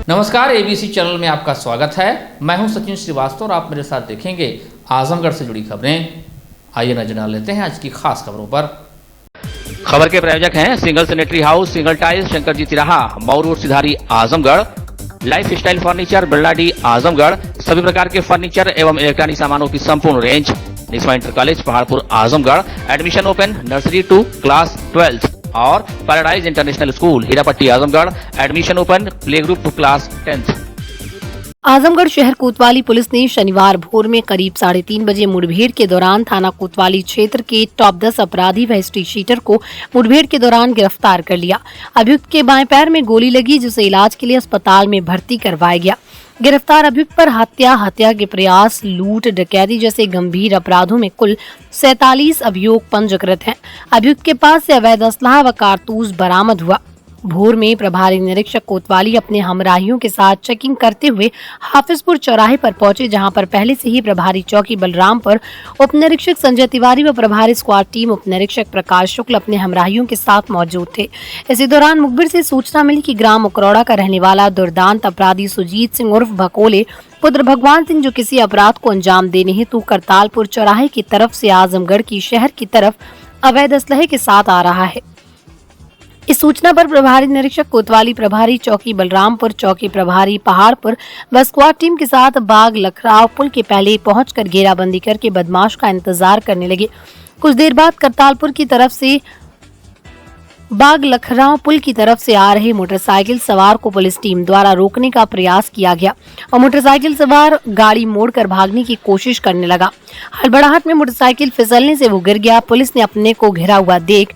नमस्कार, ABC channel में आपका स्वागत है। मैं हूं सचिन श्रीवास्तव और आप मेरे साथ देखेंगे आजमगढ़ से जुड़ी खबरें। आइए नजर डाल लेते हैं आज की खास खबरों पर। खबर के प्रायोजक हैं single sanitary house, single tiles, Shankar ji तिराहा, Mau road, Sidhari, Azamgarh. Life style furniture, Birladi, Azamgarh. सभी प्रकार के फर्नीचर एवं इलेक्ट्रॉनिक सामानों की संपूर्ण range. Niswa inter college, Paharpur, Azamgarh. Admission open nursery to class 12 और paradise international school, Hirapatti, Azamgarh. Admission open play group to class 10। Azamgarh शहर कोतवाली पुलिस ने शनिवार भोर में करीब 3:30 बजे मुठभेड़ के दौरान थाना कोतवाली क्षेत्र के टॉप 10 अपराधी व हिस्ट्री शीटर को मुठभेड़ के दौरान गिरफ्तार कर लिया। अभियुक्त के बाएं पैर में गोली लगी, जिसे इलाज के लिए अस्पताल में भर्ती करवाया गया। गिरफ्तार अभियुक्त पर हत्या के प्रयास, लूट, डकैती जैसे गंभीर अपराधों में कुल 47 अभियोग पंजीकृत हैं। अभियुक्त के पास से अवैध असलाह व कारतूस बरामद हुआ। भोर में प्रभारी निरीक्षक कोतवाली अपने हमराहियों के साथ चेकिंग करते हुए हाफिजपुर चौराहे पर पहुंचे, जहां पर पहले से ही प्रभारी चौकी बलरामपुर, उप निरीक्षक संजय तिवारी व प्रभारी स्क्वाड टीम उप निरीक्षक प्रकाश शुक्ल अपने हमराहियों के साथ मौजूद थे। इसी दौरान मुखबिर से सूचना मिली कि ग्राम उकरौड़ा का रहने वाला दुर्दांत अपराधी सुजीत सिंह उर्फ भकोले पुत्र भगवान सिंह, जो किसी अपराध को अंजाम देने हेतु करतालपुर चौराहे की तरफ से आजमगढ़ की शहर की तरफ अवैध असलहे के साथ आ रहा है। इस सूचना पर प्रभारी निरीक्षक कोतवाली, प्रभारी चौकी बलरामपुर, चौकी प्रभारी पहाड़पुर व स्क्वाड टीम के साथ बाग लखराव पुल के पहले पहुंचकर घेराबंदी करके बदमाश का इंतजार करने लगे। कुछ देर बाद करतालपुर की तरफ से बाग लखराव पुल की तरफ से आ रहे मोटरसाइकिल सवार को पुलिस टीम द्वारा रोकने का प्रयास किया गया और मोटरसाइकिल सवार गाड़ी मोड़कर भागने की कोशिश करने लगा। हड़बड़ाहट में मोटरसाइकिल फिसलने से वो गिर गया। पुलिस ने अपने को घिरा हुआ देख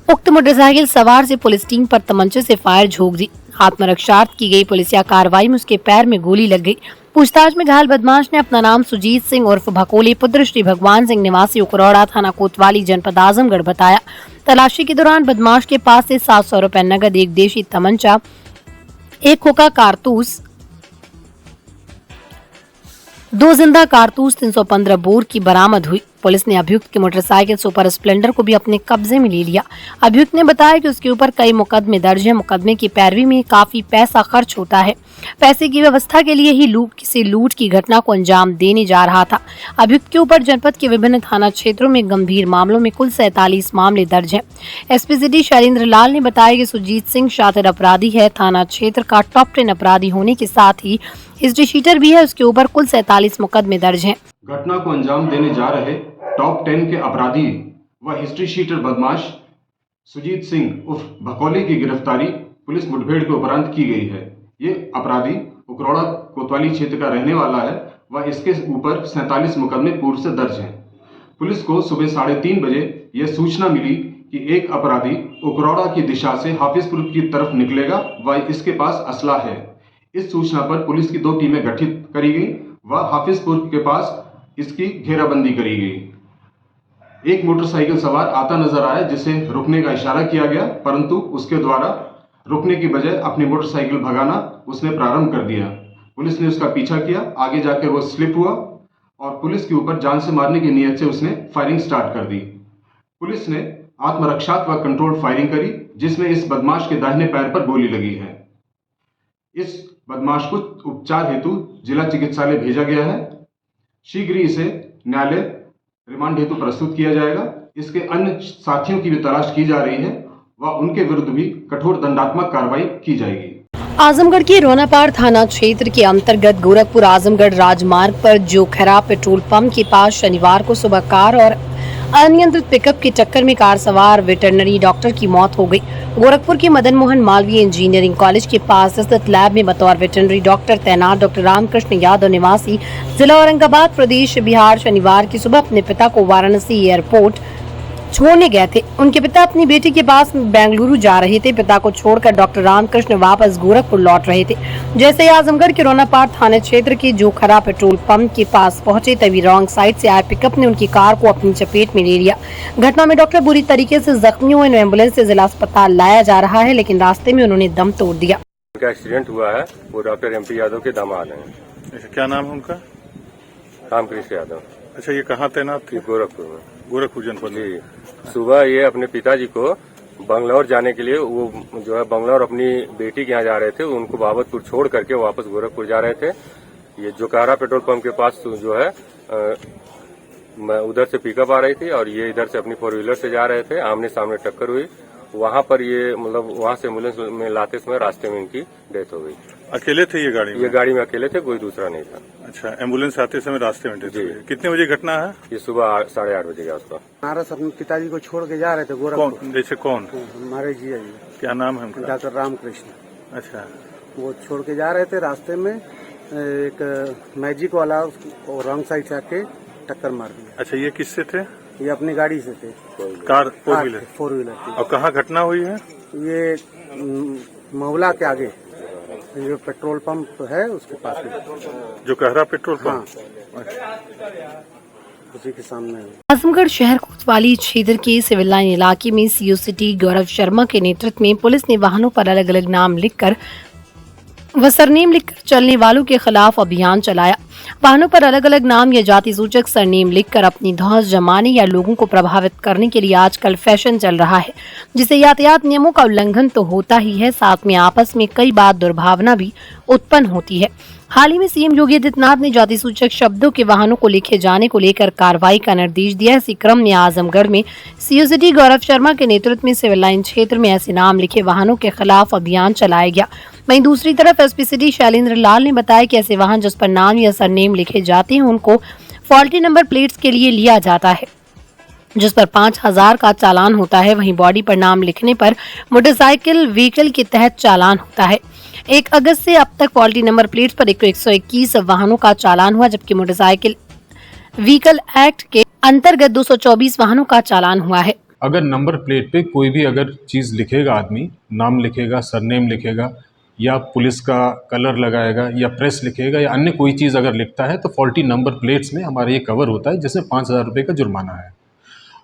उक्त मोटरसाइकिल सवार से पुलिस टीम पर तमंचे से फायर झोंक दी। आत्मरक्षार्थ की गई पुलिसिया कार्रवाई में उसके पैर में गोली लग गई। पूछताछ में घायल बदमाश ने अपना नाम सुजीत सिंह उर्फ भकोले पुत्र श्री भगवान सिंह निवासी उकरौड़ा, थाना कोतवाली, जनपद आजमगढ़ बताया। तलाशी के दौरान बदमाश के पास से 700 रुपए नगद, एक देशी तमंचा, एक खोखा कारतूस, 2 जिंदा कारतूस, 315 बोर की बरामद हुई। पुलिस ने अभियुक्त की मोटरसाइकिल सुपर स्प्लेंडर को भी अपने कब्जे में ले लिया। अभियुक्त ने बताया कि उसके ऊपर कई मुकदमे दर्ज हैं। मुकदमे की पैरवी में काफी पैसा खर्च होता है। पैसे की व्यवस्था के लिए ही लूट की घटना को अंजाम देने जा रहा था। अभियुक्त के ऊपर जनपद के विभिन्न थाना क्षेत्रों में गंभीर मामलों में कुल 47 मामले दर्ज हैं। एसपी सिटी शैलेंद्र लाल ने बताया कि सुजीत सिंह शातिर अपराधी है। थाना क्षेत्र का टॉप 10 अपराधी होने के साथ ही हिस्ट्री शीटर भी है। उसके ऊपर कुल 47 मुकदमे दर्ज हैं। घटना को अंजाम देने जा रहे टॉप 10 के अपराधी व हिस्ट्री शीटर बदमाश सुजीत सिंह उर्फ भकोले की गिरफ्तारी पुलिस मुठभेड़ के उपरांत की गई है। ये अपराधी उकरौड़ा कोतवाली क्षेत्र का रहने वाला है व इसके ऊपर 47 मुकदमे पूर्व से दर्ज हैं। पुलिस को सुबह 3:30 बजे यह सूचना मिली कि एक अपराधी उकरौड़ा की दिशा से हाफिजपुर की तरफ निकलेगा व इसके पास असला है। इस सूचना पर पुलिस की 2 टीमें गठित करी गई व हाफिजपुर के पास इसकी घेराबंदी करी गई। एक मोटरसाइकिल सवार आता नजर आया, जिसे रुकने का इशारा किया गया, परंतु उसके द्वारा रुकने की बजाय अपनी मोटरसाइकिल भगाना उसने प्रारंभ कर दिया। पुलिस ने उसका पीछा किया। आगे जाकर वो स्लिप हुआ और पुलिस के ऊपर जान से मारने की नीयत से उसने फायरिंग स्टार्ट कर दी। पुलिस ने आत्मरक्षात्मक कंट्रोल फायरिंग करी, जिसमें इस बदमाश के दाहिने पैर पर गोली लगी है। इस बदमाश को उपचार हेतु जिला चिकित्सालय भेजा गया है। शीघ्र ही इसे न्यायालय रिमांड हेतु प्रस्तुत किया जाएगा। इसके अन्य साथियों की भी तलाश की जा रही है व उनके विरुद्ध भी कठोर दंडात्मक कार्रवाई की जाएगी। आजमगढ़ के रोनापाड़ थाना क्षेत्र के अंतर्गत गोरखपुर आजमगढ़ राजमार्ग पर जोखरा पेट्रोल पंप के पास शनिवार को सुबह कार और अनियंत्रित पिकअप की टक्कर में कार सवार वेटरनरी डॉक्टर की मौत हो गई। गोरखपुर के मदन मोहन मालवीय इंजीनियरिंग कॉलेज के पास स्थित लैब में बतौर वेटरनरी डॉक्टर तैनात डॉक्टर रामकृष्ण यादव निवासी जिला औरंगाबाद प्रदेश बिहार शनिवार की सुबह अपने पिता को वाराणसी एयरपोर्ट छोड़ने गए थे। उनके पिता अपनी बेटी के पास बेंगलुरु जा रहे थे। पिता को छोड़कर डॉक्टर रामकृष्ण वापस गोरखपुर लौट रहे थे। जैसे ही आजमगढ़ के रोनापाड़ थाना क्षेत्र के जोखरा पेट्रोल पंप के पास पहुंचे, तभी रॉन्ग साइड से आए पिकअप ने उनकी कार को अपनी चपेट में ले लिया। घटना में डॉक्टर बुरी तरीके से जख्मी हुए। एम्बुलेंस से जिला अस्पताल लाया जा रहा है, लेकिन रास्ते में उन्होंने दम तोड़ दिया। उनका एक्सीडेंट हुआ है। वो डॉक्टर MP यादव के दामाद हैं। अच्छा, क्या नाम है उनका? रामकृष्ण यादव। अच्छा, ये कहाँ तैनात थे? गोरखपुर में। गोरखपुर जनपद में। सुबह ये अपने पिताजी को बंगलौर जाने के लिए वो जो है बंगलौर अपनी बेटी के यहाँ जा रहे थे, उनको बाबतपुर छोड़ करके वापस गोरखपुर जा रहे थे। ये जोकारा पेट्रोल पंप के पास जो है मैं उधर से पिकअप आ रही थी और ये इधर से अपनी 4 व्हीलर से जा रहे थे। आमने सामने टक्कर हुई। वहां पर ये मतलब वहां से एम्बुलेंस में लाते समय रास्ते में इनकी डेथ हो गई। अकेले थे ये गाड़ी में? ये गाड़ी में अकेले थे, कोई दूसरा नहीं था। अच्छा, एम्बुलेंस आते समय रास्ते में डेथ हुई। कितने बजे घटना है? ये सुबह 8:30 बजे के आसपास। हमारा अपने पिताजी को छोड़ के जा रहे थे गोरखपुर। कौन? जैसे कौन? हमारे जिया जी। क्या नाम है उनका? डॉक्टर रामकृष्ण। अच्छा, वो छोड़ के जा रहे थे, रास्ते में एक मैजिक वाला रॉन्ग साइड से आके टक्कर मार दिया। अच्छा, ये किससे थे? ये अपनी गाड़ी से थे, कार 4 व्हीलर। 4 व्हीलर थी। और कहाँ घटना हुई है? ये महुला के आगे जो पेट्रोल पंप है उसके पास में, जो कहरा पेट्रोल पंप? उसी के सामने है। आजमगढ़ शहर कोतवाली क्षेत्र के सिविल लाइन इलाके में सीओ सिटी गौरव शर्मा के नेतृत्व में पुलिस ने वाहनों पर अलग अलग नाम लिखकर व सरनेम लिखकर चलने वालों के खिलाफ अभियान चलाया। वाहनों पर अलग अलग नाम या जाति सूचक सरनेम लिखकर अपनी धौंस जमाने या लोगों को प्रभावित करने के लिए आजकल फैशन चल रहा है, जिससे यातायात नियमों का उल्लंघन तो होता ही है, साथ में आपस में कई बार दुर्भावना भी उत्पन्न होती है। हाल ही में सीएम योगी आदित्यनाथ ने जाति सूचक शब्दों के वाहनों को लिखे जाने को लेकर कार्रवाई का निर्देश दिया। इसी क्रम में आजमगढ़ में सीओ सिटी गौरव शर्मा के नेतृत्व में सिविल लाइन क्षेत्र में ऐसे नाम लिखे वाहनों के खिलाफ अभियान चलाया गया। वहीं दूसरी तरफ एसपी सिटी शैलेंद्र लाल ने बताया कि ऐसे वाहन जिस पर नाम या सरनेम लिखे जाते हैं उनको फॉल्टी नंबर प्लेट्स के लिए लिया जाता है, जिस पर 5000 का चालान होता है। वहीं बॉडी पर नाम लिखने पर मोटरसाइकिल व्हीकल के तहत चालान होता है। 1 अगस्त से अब तक फॉल्टी नंबर प्लेट्स पर 121 वाहनों का चालान हुआ, जबकि मोटरसाइकिल व्हीकल एक्ट के अंतर्गत 224 वाहनों का चालान हुआ है। अगर नंबर प्लेट पे कोई भी अगर चीज़ लिखेगा, आदमी नाम लिखेगा, सरनेम लिखेगा या पुलिस का कलर लगाएगा या प्रेस लिखेगा या अन्य कोई चीज़ अगर लिखता है तो फॉल्टी नंबर प्लेट्स में हमारा ये कवर होता है, जिसमें 5000 रुपये का जुर्माना है।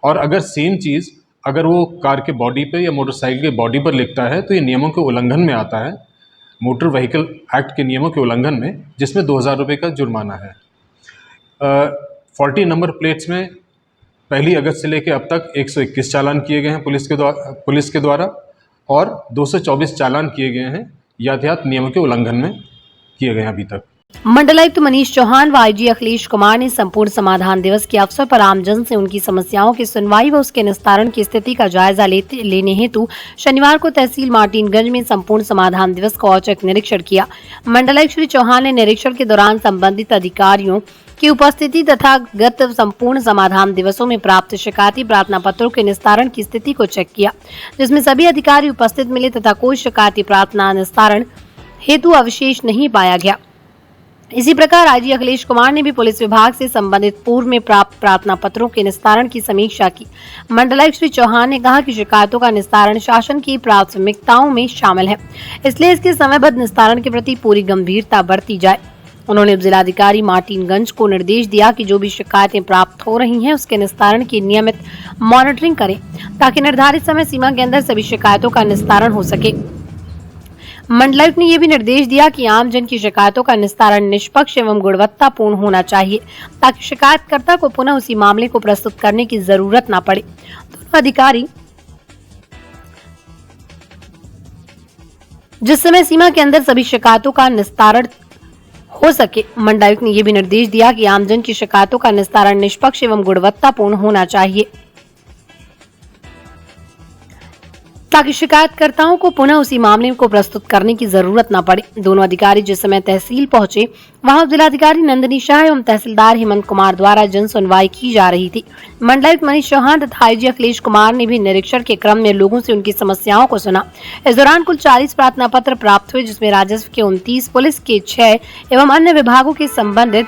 और अगर सेम चीज़ अगर वो कार के बॉडी पे या मोटरसाइकिल के बॉडी पर लिखता है तो ये नियमों के उल्लंघन में आता है, मोटर व्हीकल एक्ट के नियमों के उल्लंघन में, जिसमें 2000 रुपये का जुर्माना है। फॉल्टी नंबर प्लेट्स में 1 अगस्त से लेकर अब तक 121 चालान किए गए हैं पुलिस के द्वारा और 224 चालान किए गए हैं यातायात नियमों के उल्लंघन में किए गए हैं अभी तक। मंडलायुक्त मनीष चौहान व आईजी अखिलेश कुमार ने संपूर्ण समाधान दिवस के अवसर पर आमजन से उनकी समस्याओं की सुनवाई व उसके निस्तारण की स्थिति का जायजा लेने हेतु शनिवार को तहसील मार्टिनगंज में संपूर्ण समाधान दिवस का औचक निरीक्षण किया। मंडलायुक्त श्री चौहान ने निरीक्षण के दौरान संबंधित अधिकारियों की उपस्थिति तथा गत संपूर्ण समाधान दिवसों में प्राप्त शिकायती प्रार्थना पत्रों के निस्तारण की स्थिति को चेक किया, जिसमें सभी अधिकारी उपस्थित मिले तथा कोई शिकायती प्रार्थना निस्तारण हेतु अवशेष नहीं पाया गया। इसी प्रकार आईजी अखिलेश कुमार ने भी पुलिस विभाग से संबंधित पूर्व में प्राप्त प्रार्थना पत्रों के निस्तारण की समीक्षा की। मंडलायुक्त श्री चौहान ने कहा कि शिकायतों का निस्तारण शासन की प्राथमिकताओं में शामिल है, इसलिए इसके समयबद्ध निस्तारण के प्रति पूरी गंभीरता बरती जाए। उन्होंने जिलाधिकारी मार्टिनगंज को निर्देश दिया कि जो भी शिकायतें प्राप्त हो रही हैं उसके निस्तारण की नियमित मॉनिटरिंग करें, ताकि निर्धारित समय सीमा के अंदर सभी शिकायतों का निस्तारण हो सके। मंडलायुक्त ने यह भी निर्देश दिया कि आम जन की शिकायतों का निस्तारण निष्पक्ष एवं गुणवत्तापूर्ण होना चाहिए, ताकि शिकायतकर्ता को पुनः उसी मामले को प्रस्तुत करने की जरूरत न पड़े। दोनों अधिकारी जिस समय सीमा के अंदर सभी शिकायतों का निस्तारण हो सके। मंडलायुक्त ने यह भी निर्देश दिया कि आमजन की शिकायतों का निस्तारण निष्पक्ष एवं गुणवत्तापूर्ण होना चाहिए, ताकि शिकायतकर्ताओं को पुनः उसी मामले को प्रस्तुत करने की जरूरत न पड़े। दोनों अधिकारी जिस समय तहसील पहुंचे वहां जिलाधिकारी नंदिनी शाह एवं तहसीलदार हेमंत कुमार द्वारा जन सुनवाई की जा रही थी। मंडलायुक्त मनीष चौहान तथा आईजी अखिलेश कुमार ने भी निरीक्षण के क्रम में लोगों से उनकी समस्याओं को सुना। इस दौरान कुल 40 प्रार्थना पत्र प्राप्त हुए, जिसमें राजस्व के 29, पुलिस के 6 एवं अन्य विभागों के संबंधित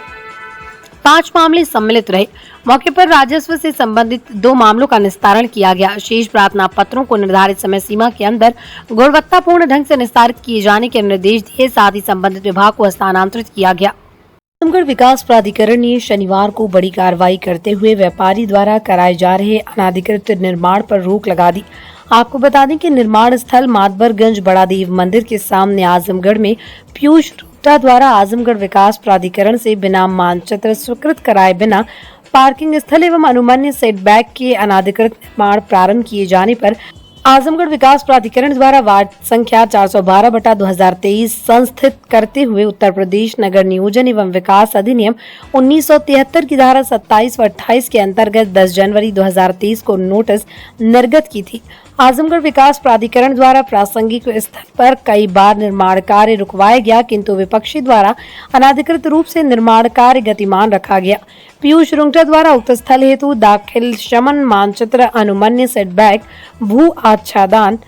5 मामले सम्मिलित रहे। मौके पर राजस्व से संबंधित 2 मामलों का निस्तारण किया गया। शेष प्रार्थना पत्रों को निर्धारित समय सीमा के अंदर गुणवत्तापूर्ण ढंग से निस्तारित किए जाने के निर्देश दिए, साथ ही संबंधित विभाग को हस्तांतरित किया गया। आजमगढ़ विकास प्राधिकरण ने शनिवार को बड़ी कार्रवाई करते हुए व्यापारी द्वारा कराए जा रहे अनाधिकृत निर्माण पर रोक लगा दी। आपको बता दें कि निर्माण स्थल मातबरगंज बड़ा देव मंदिर के सामने आजमगढ़ में पीयूष गुप्ता द्वारा आजमगढ़ विकास प्राधिकरण से बिना मानचित्र स्वीकृत कराए बिना पार्किंग स्थल एवं अनुमन्य सेटबैक के अनाधिकृत निर्माण प्रारंभ किए जाने पर आजमगढ़ विकास प्राधिकरण द्वारा वार्ड संख्या 412/2023 संस्थित करते हुए उत्तर प्रदेश नगर नियोजन एवं विकास अधिनियम 1973 की धारा 27 व 28 के अंतर्गत 10 जनवरी 2023 को नोटिस निर्गत की थी। आजमगढ़ विकास प्राधिकरण द्वारा प्रासंगिक स्थल पर कई बार निर्माण कार्य रुकवाया गया, किंतु विपक्षी द्वारा अनाधिकृत रूप से निर्माण कार्य गतिमान रखा गया। पीयूष रुंगटा द्वारा उक्त स्थल हेतु दाखिल शमन मानचित्र, अनुमन्य सेटबैक, भू आच्छादन,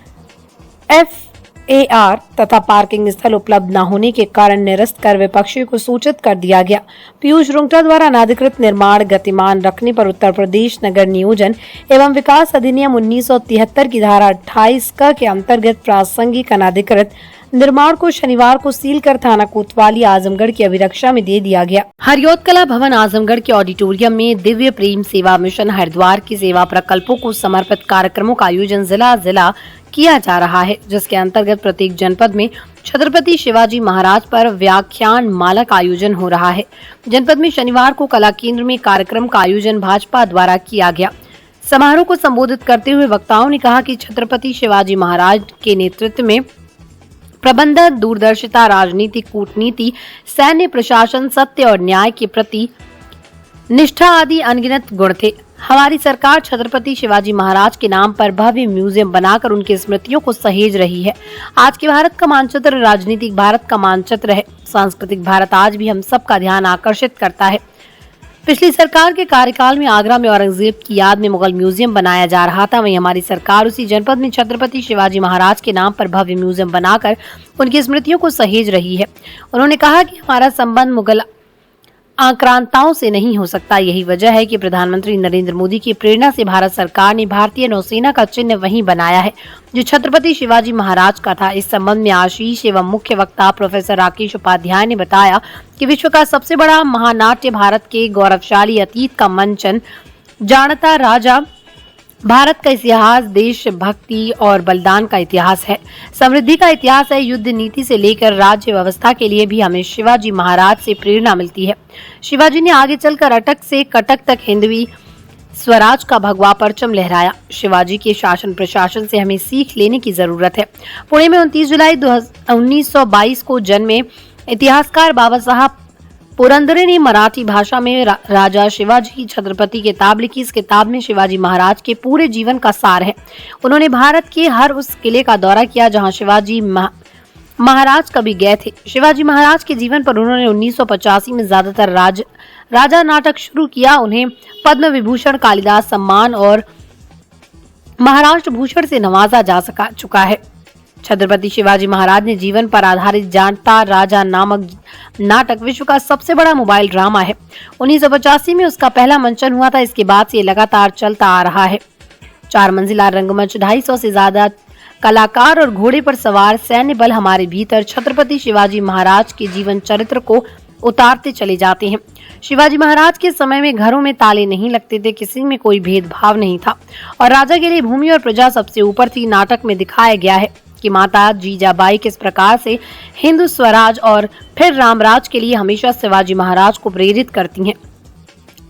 FAR तथा पार्किंग स्थल उपलब्ध न होने के कारण निरस्त कर विपक्षी को सूचित कर दिया गया। पीयूष रुंगटा द्वारा अनाधिकृत निर्माण गतिमान रखने पर उत्तर प्रदेश नगर नियोजन एवं विकास अधिनियम 1973 की धारा 28 क के अंतर्गत प्रासंगिक अनाधिकृत निर्माण को शनिवार को सील कर थाना कोतवाली आजमगढ़ की अभिरक्षा में दे दिया गया। हरियोत कला भवन आजमगढ़ के ऑडिटोरियम में दिव्य प्रेम सेवा मिशन हरिद्वार की सेवा प्रकल्पों को समर्पित कार्यक्रमों का आयोजन जिला किया जा रहा है, जिसके अंतर्गत प्रत्येक जनपद में छत्रपति शिवाजी महाराज पर व्याख्यान माला का आयोजन हो रहा है। जनपद में शनिवार को कला केंद्र में कार्यक्रम का आयोजन भाजपा द्वारा किया गया। समारोह को संबोधित करते हुए वक्ताओं ने कहा कि छत्रपति शिवाजी महाराज के नेतृत्व में प्रबंधन, दूरदर्शिता, राजनीति, कूटनीति, सैन्य प्रशासन, सत्य और न्याय के प्रति निष्ठा आदि अनगिनत गुण थे। हमारी सरकार छत्रपति शिवाजी महाराज के नाम पर भव्य म्यूजियम बनाकर उनकी स्मृतियों को सहेज रही है। आज के भारत का मानचित्र राजनीतिक भारत का मानचित्र है। सांस्कृतिक भारत आज भी हम सबका ध्यान आकर्षित करता है। पिछली सरकार के कार्यकाल में आगरा में औरंगजेब की याद में मुगल म्यूजियम बनाया जा रहा था, वहीं हमारी सरकार उसी जनपद में छत्रपति शिवाजी महाराज के नाम पर भव्य म्यूजियम बनाकर उनकी स्मृतियों को सहेज रही है। उन्होंने कहा कि हमारा संबंध मुगल आक्रांताओं से नहीं हो सकता। यही वजह है कि प्रधानमंत्री नरेंद्र मोदी की प्रेरणा से भारत सरकार ने भारतीय नौसेना का चिन्ह वहीं बनाया है जो छत्रपति शिवाजी महाराज का था। इस संबंध में आशीष एवं मुख्य वक्ता प्रोफेसर राकेश उपाध्याय ने बताया कि विश्व का सबसे बड़ा महानाट्य भारत के गौरवशाली अतीत का मंचन जानता राजा भारत का इतिहास देशभक्ति और बलिदान का इतिहास है, समृद्धि का इतिहास है। युद्ध नीति से लेकर राज्य व्यवस्था के लिए भी हमें शिवाजी महाराज से प्रेरणा मिलती है। शिवाजी ने आगे चलकर अटक से कटक तक हिंदवी स्वराज का भगवा परचम लहराया। शिवाजी के शासन प्रशासन से हमें सीख लेने की जरूरत है। पुणे में 29 जुलाई 1922 को जन्मे इतिहासकार बाबा साहब पुरंदरे ने मराठी भाषा में राजा शिवाजी छत्रपति किताब लिखी। इस किताब में शिवाजी महाराज के पूरे जीवन का सार है। उन्होंने भारत के हर उस किले का दौरा किया जहां शिवाजी महाराज कभी गए थे। शिवाजी महाराज के जीवन पर उन्होंने 1985 में ज्यादातर राजा नाटक शुरू किया। उन्हें पद्म विभूषण, कालिदास सम्मान और महाराष्ट्र भूषण से नवाजा जा चुका है। छत्रपति शिवाजी महाराज ने जीवन पर आधारित जानता राजा नामक नाटक विश्व का सबसे बड़ा मोबाइल ड्रामा है। 1985 में उसका पहला मंचन हुआ था। इसके बाद से ये लगातार चलता आ रहा है। 4 मंजिला रंगमंच, 250 से ज्यादा कलाकार और घोड़े पर सवार सैन्य बल हमारे भीतर छत्रपति शिवाजी महाराज के जीवन चरित्र को उतारते चले जाते हैं। शिवाजी महाराज के समय में घरों में ताले नहीं लगते थे, किसी में कोई भेदभाव नहीं था और राजा के लिए भूमि और प्रजा सबसे ऊपर थी। नाटक में दिखाया गया है कि माता जीजाबाई किस प्रकार से हिंदू स्वराज और फिर रामराज के लिए हमेशा शिवाजी महाराज को प्रेरित करती हैं।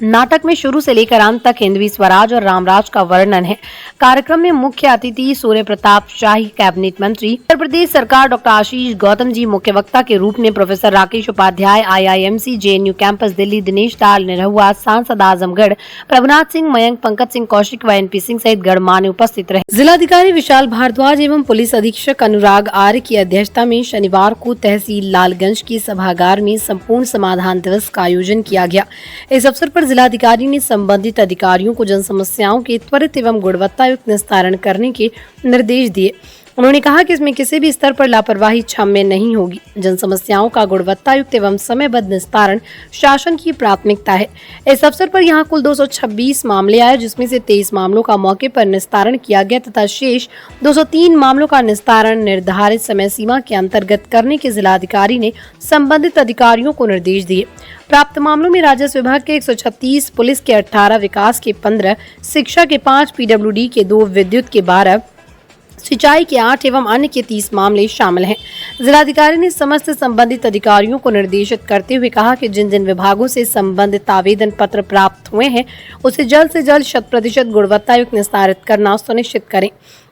नाटक में शुरू से लेकर अंत तक हिंदवी स्वराज और रामराज का वर्णन है। कार्यक्रम में मुख्य अतिथि सूर्य प्रताप शाही, कैबिनेट मंत्री उत्तर प्रदेश सरकार डॉक्टर आशीष गौतम जी, मुख्य वक्ता के रूप में professor Rakesh Upadhyay, IIMC JNU campus Delhi Dinesh Lal Nirahua, सांसद आजमगढ़ प्रभुनाथ सिंह, मयंक, पंकज सिंह कौशिक व NP सिंह सहित गणमान्य उपस्थित रहे। जिलाधिकारी विशाल भारद्वाज एवं पुलिस अधीक्षक अनुराग आर्य की अध्यक्षता में शनिवार को तहसील लालगंज की सभागार में संपूर्ण समाधान दिवस का आयोजन किया गया। इस अवसर पर जिलाधिकारी ने संबंधित अधिकारियों को जन समस्याओं के त्वरित एवं गुणवत्ता युक्त निस्तारण करने के निर्देश दिए। उन्होंने कहा कि इसमें किसी भी स्तर पर लापरवाही क्षम्य नहीं होगी। जन समस्याओं का गुणवत्ता युक्त एवं समयबद्ध निस्तारण शासन की प्राथमिकता है। इस अवसर पर यहां कुल 226 मामले आए, जिसमें से 23 मामलों का मौके पर निस्तारण किया गया तथा शेष 203 मामलों का निस्तारण निर्धारित समय सीमा के अंतर्गत करने के जिलाधिकारी ने संबंधित अधिकारियों को निर्देश दिए। प्राप्त मामलों में राजस्व विभाग के 136, पुलिस के 18, विकास के 15, शिक्षा के 5, PWD के 2, विद्युत के 12, सिंचाई के 8 एवं अन्य के 30 मामले शामिल हैं। जिलाधिकारी ने समस्त संबंधित अधिकारियों को निर्देशित करते हुए कहा कि जिन जिन विभागों से संबंधित आवेदन पत्र प्राप्त हुए हैं उसे जल्द से जल्द 100% गुणवत्ता युक्त निस्तारित करना सुनिश्चित करें।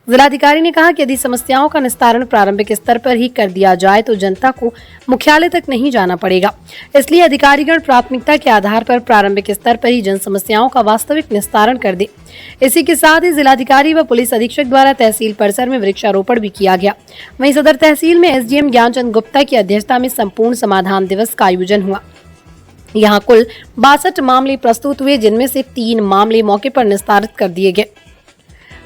जिलाधिकारी ने कहा कि यदि समस्याओं का निस्तारण प्रारंभिक स्तर पर ही कर दिया जाए तो जनता को मुख्यालय तक नहीं जाना पड़ेगा। इसलिए अधिकारीगण प्राथमिकता के आधार पर प्रारंभिक स्तर पर ही जन समस्याओं का वास्तविक निस्तारण कर दे। इसी के साथ ही जिलाधिकारी व पुलिस अधीक्षक द्वारा तहसील परिसर में वृक्षारोपण भी किया गया। वहीं सदर तहसील में एसडीएम ज्ञानचंद गुप्ता की अध्यक्षता में संपूर्ण समाधान दिवस का आयोजन हुआ। यहाँ कुल 62 मामले प्रस्तुत हुए, जिनमें से 3 मामले मौके पर निस्तारित कर दिए गए।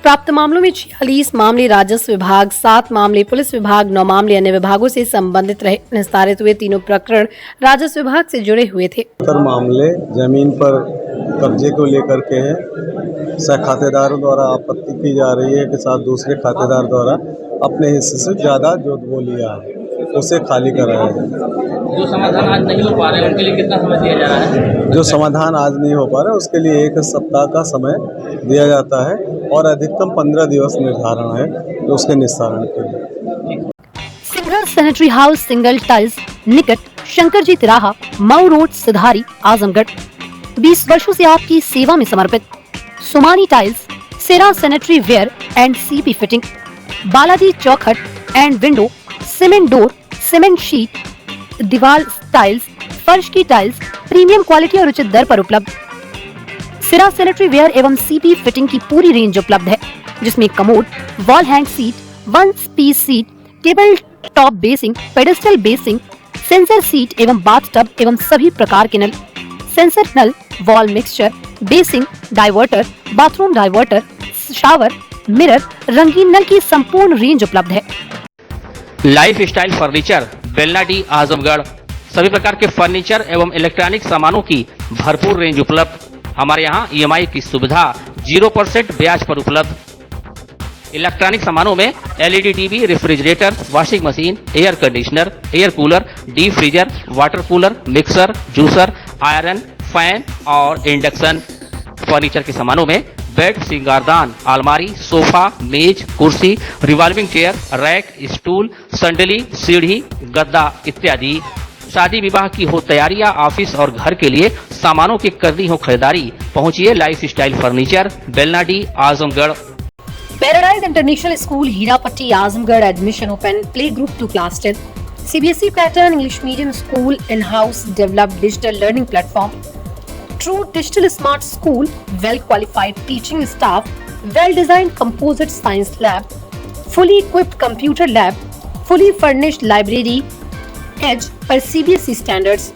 प्राप्त मामलों में 46 मामले राजस्व विभाग, 7 मामले पुलिस विभाग, 9 मामले अन्य विभागों से संबंधित रहे। निस्तारित हुए तीनों प्रकरण राजस्व विभाग से जुड़े हुए थे। मामले जमीन पर कब्जे को लेकर के हैं। सह खातेदारों द्वारा आपत्ति की जा रही है कि साथ दूसरे खातेदार द्वारा अपने हिस्से से ज्यादा जो वो लिया है उसे खाली कराया जाए। जो समाधान आज नहीं हो पा रहे हैं उनके लिए कितना समय दिया जा रहा है? जो समाधान आज नहीं हो पा रहा है उसके लिए 1 सप्ताह का समय दिया जाता है और अधिकतम 15 दिवस निर्धारण है उसके निस्तारण के लिए। Single sanitary house, single tiles, निकट शंकर जी तिराहा, मऊ रोड, सिधारी, आजमगढ़। 20 वर्षों से आपकी सेवा में समर्पित Sumani tiles, Cera sanitary ware and CP fitting, Balaji चौखट and window, cement door, cement sheet, दीवार टाइल्स, फर्श की टाइल्स प्रीमियम क्वालिटी और उचित दर पर उपलब्ध। सिरा सैनिटरी वेयर एवं सीपी फिटिंग की पूरी रेंज उपलब्ध है, जिसमें commode, wall hang seat, 1 piece seat, table top basin, pedestal basin, sensor seat एवं बाथ टब एवं सभी प्रकार के नल, सेंसर नल, wall mixture, basin, diverter, bathroom diverter, shower, mirror, रंगीन नल की संपूर्ण रेंज उपलब्ध है। Life style furniture, Belnadi, Azamgarh. सभी प्रकार के फर्नीचर एवं इलेक्ट्रॉनिक सामानों की भरपूर रेंज उपलब्ध। हमारे यहाँ ईएमआई की सुविधा 0% ब्याज पर उपलब्ध। इलेक्ट्रॉनिक सामानों में LED TV, refrigerator, washing machine, air conditioner, air cooler, deep freezer, water cooler, mixer, juicer, iron, fan और इंडक्शन। फर्नीचर के सामानों में बेड, सिंगारदान, अलमारी, सोफा, मेज, कुर्सी, रिवॉल्विंग चेयर, रैक, स्टूल, संडली, सीढ़ी, गद्दा इत्यादि। शादी विवाह की हो तैयारी या ऑफिस और घर के लिए सामानों की करनी हो खरीदारी, पहुंचिए life style furniture, Belnadi, Azamgarh. Paradise international school, Hirapatti, Azamgarh. Admission open. Play group to class 10। CBSE pattern English medium school, in house developed digital learning platform, true digital smart school, well qualified teaching staff, well designed composite science lab, fully equipped computer lab, fully furnished library, edge per CBSE standards,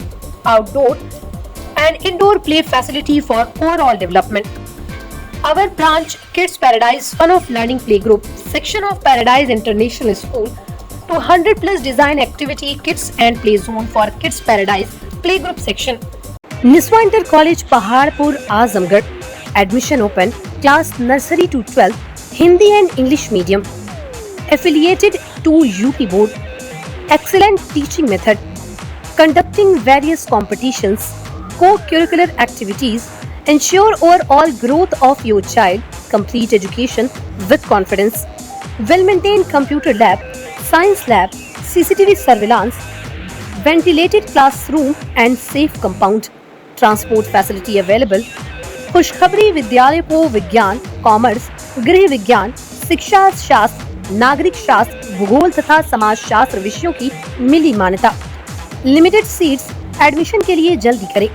outdoor and indoor play facility for overall development. Our branch Kids Paradise Fun of Learning Playgroup section of Paradise International School, 200 plus design activity kits and play zone for Kids Paradise Playgroup section. Niswa inter college Paharpur, Azamgarh. Admission open. Class nursery to 12, Hindi and English medium. Affiliated to UP board. Excellent teaching method. Conducting various competitions, co-curricular activities, ensure overall growth of your child, complete education with confidence, well-maintained computer lab, science lab, CCTV surveillance, ventilated classroom and safe compound, transport facility available. खुशखबरी, विद्यालय को विज्ञान, commerce, गृह विज्ञान, शिक्षा शास्त्र, नागरिक शास्त्र, भूगोल तथा समाज शास्त्र विषयों की मिली मान्यता। Limited seats. एडमिशन के लिए जल्दी करें।